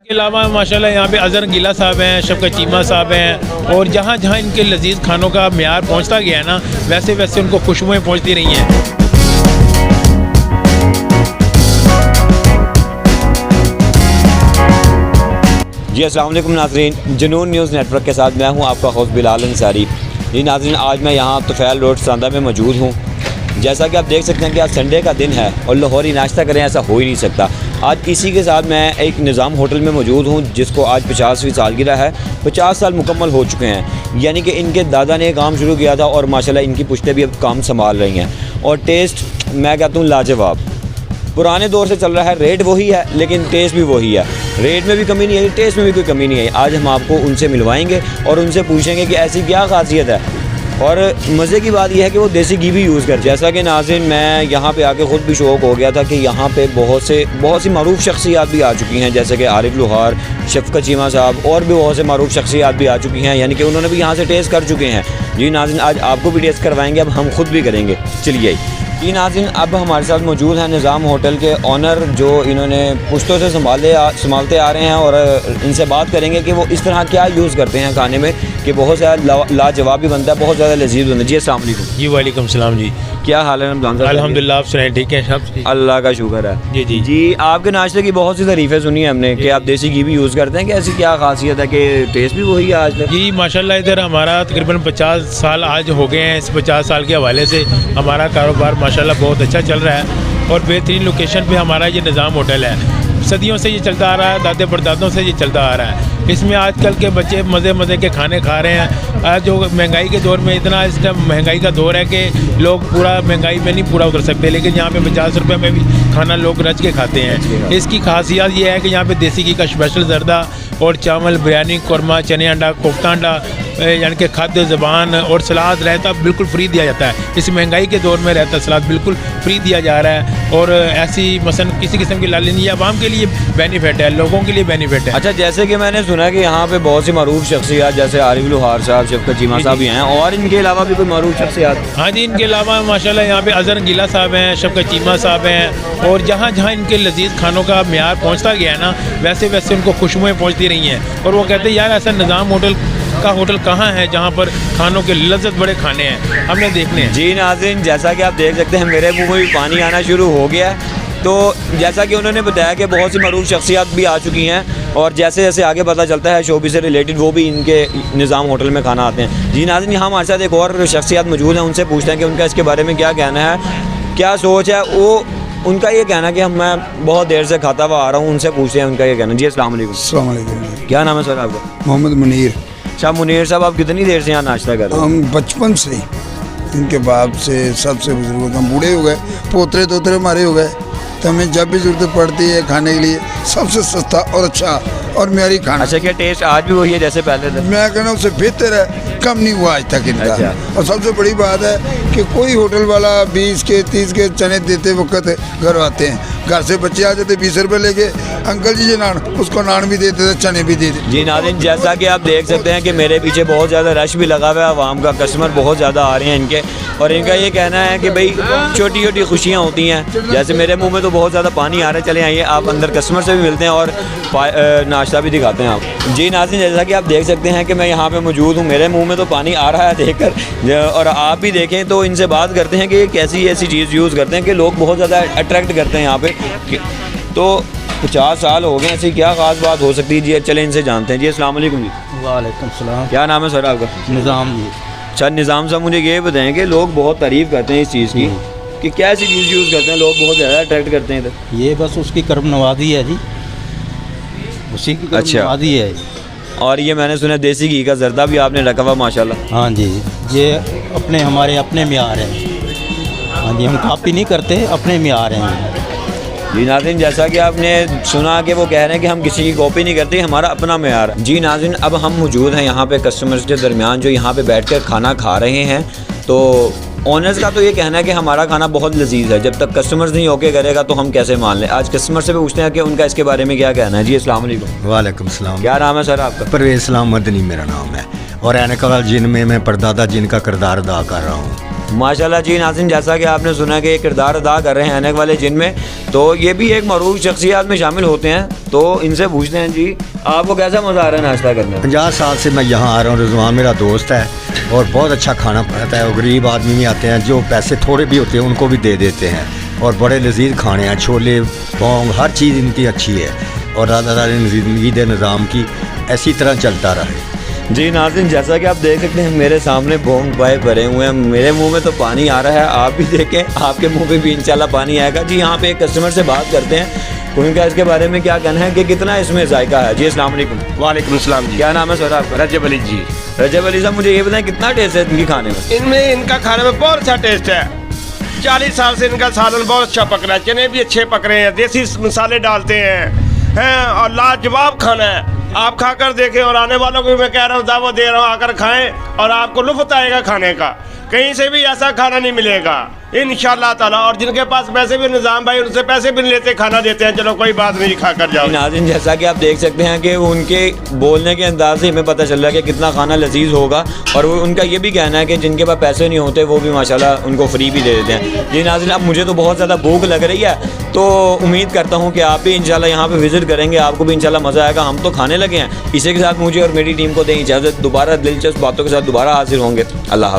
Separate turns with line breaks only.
के अलावा माशाल्लाह यहाँ पे अज़हर रंगीला साहब हैं, शफकत चीमा साहब हैं, और जहाँ जहाँ इनके लजीज खानों का म्यार पहुँचता गया है ना, वैसे वैसे उनको खुशबुएँ पहुँचती रही हैं।
जी अस्सलाम वालेकुम नाज़रीन, जुनून न्यूज़ नेटवर्क के साथ मैं हूं आपका होस्ट बिलाल अंसारी। जी नाज़रीन, आज मैं यहां तुफैल रोड सांदा में मौजूद हूं। जैसा कि आप देख सकते हैं कि आज संडे का दिन है और लाहौरी नाश्ता करें ऐसा हो ही नहीं सकता। आज इसी के साथ मैं एक निज़ाम होटल में मौजूद हूं जिसको आज 50वीं सालगिरह है। 50 साल मुकम्मल हो चुके हैं, यानी कि इनके दादा ने काम शुरू किया था और माशाल्लाह इनकी पुश्तें भी अब काम संभाल रही हैं। और टेस्ट मैं कहता हूँ लाजवाब, पुराने दौर से चल रहा है। रेट वही है लेकिन टेस्ट भी वही है। रेट में भी कमी नहीं आई, टेस्ट में भी कोई कमी नहीं आई। आज हम आपको उनसे मिलवाएंगे और उनसे पूछेंगे कि ऐसी क्या खासियत है। और मज़े की बात यह है कि वो देसी घी भी यूज़ करते हैं। जैसा कि नाज़रीन, मैं यहाँ पे आके ख़ुद भी शौक़ हो गया था कि यहाँ पे बहुत सी मरूफ़ शख्सियात भी आ चुकी हैं, जैसे कि आरिफ लोहर, शफकत चीमा साहब, और भी बहुत से मरूफ़ शख्सियात भी आ चुकी हैं, यानी कि उन्होंने भी यहाँ से टेस्ट कर चुके हैं। जी नाज़रीन, आज आपको भी टेस्ट करवाएंगे, अब हम खुद भी करेंगे। चलिए जी नाज़रीन, अब हमारे साथ मौजूद हैं निज़ाम होटल के ऑनर, जो इन्होंने पुश्तों से संभालते आ रहे हैं, और इनसे बात करेंगे कि वो इस तरह क्या यूज़ करते हैं खाने में कि बहुत ज़्यादा लाजवाब भी बनता है, बहुत ज़्यादा लजीज बनता है। जी अस्सलाम वालेकुम।
जी वालेकुम सलाम। जी
क्या हाल है रमज़ान साहब?
अल्हम्दुलिल्लाह, आप सुनाएं? ठीक है सब?
अल्लाह का शुक्र है।
जी जी
जी, आपके नाश्ते की बहुत सी तारीफ़ें सुनी है हमने कि आप देसी घी भी यूज़ करते हैं, कि ऐसी क्या खासियत है कि टेस्ट भी वही है आज तक?
जी माशाल्लाह, इधर हमारा तकरीबन 50 साल आज हो गए हैं। इस 50 साल के हवाले से हमारा कारोबार माशाल्लाह बहुत अच्छा चल रहा है और बेहतरीन लोकेशन पे हमारा ये निज़ाम होटल है। सदियों से ये चलता आ रहा है, दादे परदादों से ये चलता आ रहा है। इसमें आजकल के बच्चे मज़े के खाने खा रहे हैं। आज जो महंगाई के दौर में, इतना इस टाइम महंगाई का दौर है कि लोग पूरा महंगाई में नहीं पूरा उतर सकते, लेकिन यहाँ पे 50 रुपये में भी खाना लोग रच के खाते हैं। इसकी खासियत ये है कि यहाँ पे देसी घी का स्पेशल जर्दा और चावल, बिरयानी, कौरमा, चने अंडा, कोफ्ता अंडा, यानी कि खाद्य ज़बान और सलाद रहता बिल्कुल फ्री दिया जाता है। इस महंगाई के दौर में रहता सलाद बिल्कुल फ्री दिया जा रहा है, और ऐसी मसलन किसी किस्म की लाली नहीं है। आवाम के लिए बेनिफिट है, लोगों के लिए बेनिफिट है।
अच्छा, जैसे कि मैंने सुना कि यहाँ पे बहुत सी मरूफ शख्सियात जैसे आरिफ लोहर साहब, शफकत चीमा साहब भी हैं, और इनके अलावा भी कोई मरूफ शख्सियात?
हाँ जी, इनके अलावा माशाल्लाह यहाँ पे अज़हर रंगीला साहब हैं, शफकत चीमा साहब हैं, और जहाँ जहाँ इनके लजीज खानों का म्यार पहुँचता गया है ना, वैसे वैसे उनको खुशबुएँ पहुँचती रही हैं। और वो कहते हैं यार ऐसा निज़ाम होटल कहाँ है जहाँ पर खानों के लज्जत बड़े खाने हैं, हमने देखने हैं।
जी नाज़रीन, जैसा कि आप देख सकते हैं मेरे मुंह में भी पानी आना शुरू हो गया है। तो जैसा कि उन्होंने बताया कि बहुत सी मरूफ शख्सियात भी आ चुकी हैं, और जैसे जैसे आगे पता चलता है शोबी से रिलेटेड वो भी इनके निज़ाम होटल में खाना आते हैं। जी नाज़रीन, यहाँ हमारे साथ एक और शख्सियात मौजूद हैं, उनसे पूछते हैं कि उनका इसके बारे में क्या कहना है, क्या सोच है। वो उनका ये कहना कि मैं बहुत देर से खाता हुआ आ रहा हूँ, उनसे पूछते हैं उनका ये कहना। जी अस्सलाम वालेकुम।
अस्सलाम वालेकुम।
क्या नाम है सर आपका?
मोहम्मद मुनीर।
अच्छा मुनीर साहब, आप कितनी देर से यहाँ नाश्ता कर रहे हैं?
हम बचपन से इनके बाप से सबसे बुजुर्ग, हम बूढ़े हो गए, पोतरे तोतरे हमारे हो गए, तो हमें जब भी ज़रूरत पड़ती है खाने के लिए सबसे सस्ता और अच्छा और म्यारी खाना।
अच्छा, क्या टेस्ट आज भी वही है जैसे पहले था?
मैं कहना उससे बेहतर है, कम नहीं हुआ आज तक इनका।
अच्छा।
और सबसे बड़ी बात है कि कोई होटल वाला 20 के 30 के चने देते वक्त घर आते हैं, घर से बच्चे आ जाते 20 रुपये लेके, अंकल जी ये नान, उसको नान भी देते थे, चने भी देते।
जी नाज़रीन, जैसा कि आप देख सकते हैं कि मेरे पीछे बहुत ज़्यादा रश भी लगा हुआ है, आवाम का, कस्टमर बहुत ज़्यादा आ रहे हैं इनके, और इनका ये कहना है कि भाई छोटी छोटी खुशियाँ होती हैं। जैसे मेरे मुँह में तो बहुत ज़्यादा पानी आ रहा है। चले आइए, आप अंदर कस्टमर से भी मिलते हैं और नाश्ता भी दिखाते हैं आप। जी नाज़रीन, जैसा कि आप देख सकते हैं कि मैं यहाँ पे मौजूद हूँ, मेरे मुंह में तो पानी आ रहा है देखकर, और आप भी देखें तो इनसे बात करते हैं कि कैसी ऐसी चीज़ यूज़ करते हैं कि लोग बहुत ज़्यादा अट्रैक्ट करते हैं यहाँ पे। तो 50 साल हो गए, ऐसी क्या ख़ास बात हो सकती है? जी चले इनसे जानते हैं। जी अस्सलाम वालेकुम। जी
वालेकुम सलाम।
क्या नाम है सर आपका?
निज़ाम जी।
अच्छा निज़ाम साहब, मुझे ये बताएं कि लोग बहुत तारीफ़ करते हैं इस चीज़ की, कि क्या ऐसी चीज़ यूज़ करते हैं लोग बहुत ज़्यादा अट्रैक्ट करते हैं इधर?
ये बस उसकी कर्म नवाज़ी है जी, उसी की कर्म नवाज़ी है।
और ये मैंने सुना देसी घी का जर्दा भी आपने रखा हुआ माशाल्लाह।
हाँ जी, ये हमारे अपने म्यार हैं। हाँ जी, हम कॉपी नहीं करते, अपने म्यार हैं।
जी नाज़रीन, जैसा कि आपने सुना कि वो कह रहे हैं कि हम किसी की कॉपी नहीं करते, हमारा अपना मेयार है। जी नाज़रीन, अब हम मौजूद हैं यहाँ पे कस्टमर्स के दरमियान जो यहाँ पे बैठकर खाना खा रहे हैं। तो ऑनर्स का तो ये कहना है कि हमारा खाना बहुत लजीज है, जब तक कस्टमर्स नहीं ओके करेगा तो हम कैसे मान लें। आज कस्टमर से भी पूछते हैं कि उनका इसके बारे में क्या कहना है। जी अस्सलाम वालेकुम।
वालेकुम सलाम।
क्या नाम है सर आपका?
परवेज़ इस्लाम मदनी मेरा नाम है, और ऐनक वाला जिन में मैं परदादा जिन का किरदार अदा कर रहा हूँ।
माशाल्लाह जी नाज़रीन, जैसा कि आपने सुना कि ये किरदार अदा कर रहे हैं आने वाले जिन में, तो ये भी एक मरूफ शख्सियात में शामिल होते हैं। तो इनसे पूछते हैं जी, आपको कैसा मज़ा आ रहा है नाश्ता करने में?
50 साल से मैं यहाँ आ रहा हूँ। रिजवान मेरा दोस्त है और बहुत अच्छा खाना बनाता है। और गरीब आदमी भी आते हैं, जो पैसे थोड़े भी होते हैं उनको भी दे देते हैं। और बड़े लजीज खाने हैं, छोले पोंग, हर चीज़ इनकी अच्छी है। और अल्लाह ताला ने ज़िंदगी दे निज़ाम की ऐसी तरह चलता रहे।
जी नाज़रीन, जैसा कि आप देख सकते हैं मेरे सामने बोंग पाए भरे हुए हैं, मेरे मुंह में तो पानी आ रहा है। आप भी देखें, आपके मुंह पे भी इंशाल्लाह पानी आएगा। जी यहाँ पे एक कस्टमर से बात करते हैं, उनका इसके बारे में क्या कहना है कि कितना इसमें ज़ायका है। जी अस्सलाम वालेकुम।
वालेकुम सलाम जी।
क्या नाम है सर आपका?
रजब अली जी।
रजब अली साहब, मुझे ये बताएं कितना टेस्ट है इनकी खाने में?
इनमें इनका खाने में बहुत अच्छा टेस्ट है। 40 साल से इनका सालन बहुत अच्छा पक रहा है, चने भी अच्छे पक रहे हैं, देसी मसाले डालते हैं और लाजवाब खाना है। आप खाकर देखें और आने वालों को भी मैं कह रहा हूँ, दावत दे रहा हूँ, आकर खाएं और आपको लुत्फ़ आएगा खाने का। कहीं से भी ऐसा खाना नहीं मिलेगा इंशाअल्लाह ताला। और जिनके पास पैसे भी, निज़ाम भाई उनसे पैसे भी नहीं लेते, खाना देते हैं, चलो कोई बात नहीं, खा कर जाओ।
नाज़रीन, जैसा कि आप देख सकते हैं कि उनके बोलने के अंदाज से हमें पता चल रहा है कि कितना खाना लजीज होगा। और वो उनका ये भी कहना है कि जिनके पास पैसे नहीं होते वो भी माशाल्लाह उनको फ्री भी दे देते हैं। जी नाज़रीन, अब मुझे तो बहुत ज़्यादा भूख लग रही है, तो उम्मीद करता हूँ कि आप भी इंशाल्लाह यहाँ पे विज़िट करेंगे, आपको भी इंशाल्लाह मज़ा आएगा। हम तो खाने लगे हैं। इसी के साथ मुझे और मेरी टीम को दें इजाज़त। दोबारा दिलचस्प बातों के साथ दोबारा हाजिर होंगे। अल्लाह हाफ़िज़।